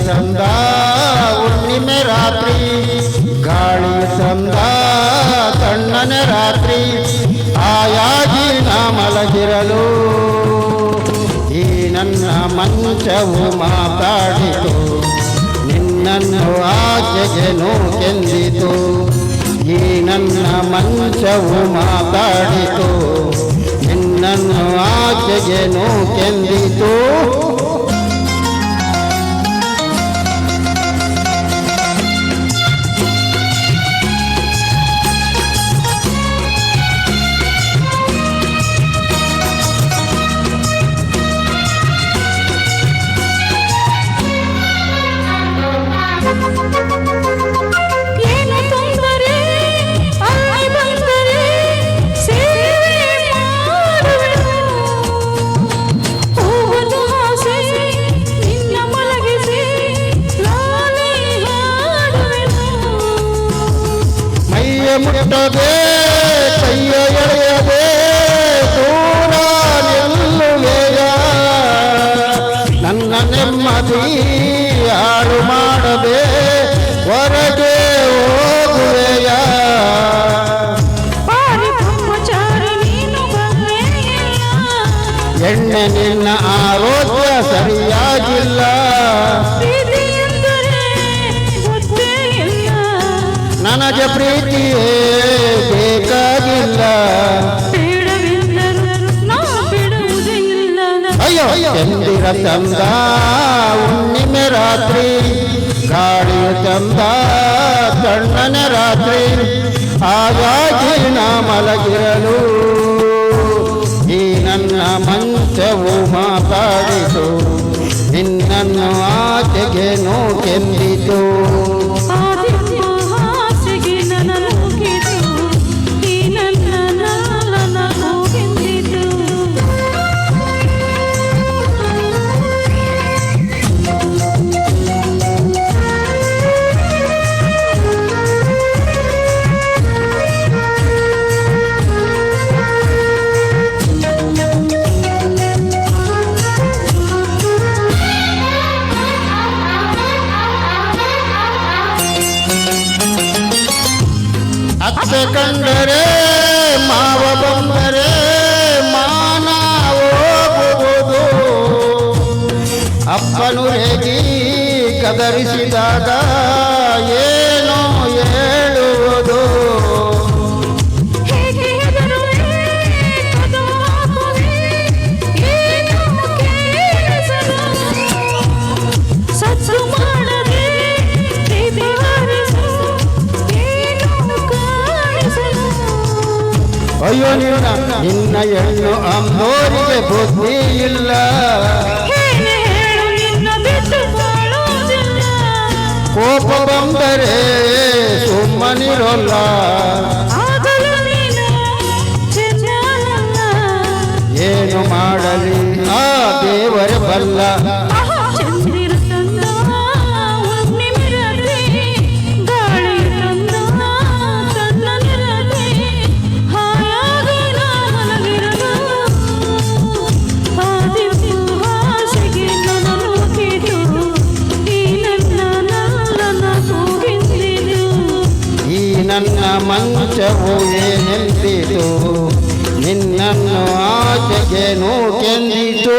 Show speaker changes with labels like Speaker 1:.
Speaker 1: ಚಂದ ಹುಣ್ಣಿಮೆ ರಾತ್ರಿ ಗಾಳಿ ಚಂದ ತಣ್ಣನೆ ರಾತ್ರಿ ಆಯಾಗಿ ನಾ ಮಲಗಿರಲು ಈ ನನ್ನ ಮಂಚವು ಮಾತಾಡಿತು ನಿನ್ನನ್ನು ಆಚೆಗೆ ನೂಕೆಂದಿತು ಈ ನನ್ನ ಮಂಚವು ಮಾತಾಡಿತು ನಿನ್ನನ್ನು ಆಚೆಗೆ ನೂಕೆಂದಿತು ಮುಟ್ಟದೆ ಕೈಯ ಎಳೆಯದೆ ದೂರ ನಿಲ್ಲುವೆಯ ನನ್ನ ನೆಮ್ಮದಿ ಹಾಳು ಮಾಡದೆ ಹೊರಗೆ ಹೋಗುವೆಯ ಎಣ್ಣೆ ನಿನ್ನ ಆರೋಗ್ಯ ಸರಿಯಾಗಿಲ್ಲ ನನಗೆ ಪ್ರೀತಿಯೇ ಬೇಕಾಗಿಲ್ಲ ಅಯ್ಯೋ ಚಂದಿರ ಚಂದ ಹುಣ್ಣಿಮೆ ರಾತ್ರಿ ಗಾಳಿ ಚಂದ ತಣ್ಣನೆ ರಾತ್ರಿ ಹಾಗಾಗಿ ನಾ ಮಲಗಿರಲು ಈ ನನ್ನ ಮಂಚವು ಮಾತಾಡಿತು ನಿನ್ನನ್ನು ಆಚೆಗೆ ನೂಕೆಂದಿತು ಅತ್ತೆ ಕಂಡರೆ ಮಾವ ಬಂದರೆ ಮಾನ ಹೋಗುವುದು ಅಪ್ಪನು ರೇಗಿ ಗದರಿಸಿದಾಗ ಏನೋ ಹೇಳುವುದು ಅಯ್ಯೋ ನಿನ್ನ ಹೆಣ್ಣು ಅಮ್ಮೋರಿಗೆ ಬುದ್ಧಿ ಇಲ್ಲ ಕೋಪ ಬಂದರೆ ಸುಮ್ಮನಿರೋಲ್ಲ ಏನು ಮಾಡಲಿ ಆ ದೇವರೇ ಬಲ್ಲ ನನ್ನ ಮಂಚವು ಏನೆಂದಿತು ನಿನ್ನನ್ನು ಆಚೆಗೆ ನೂಕೆಂದಿತು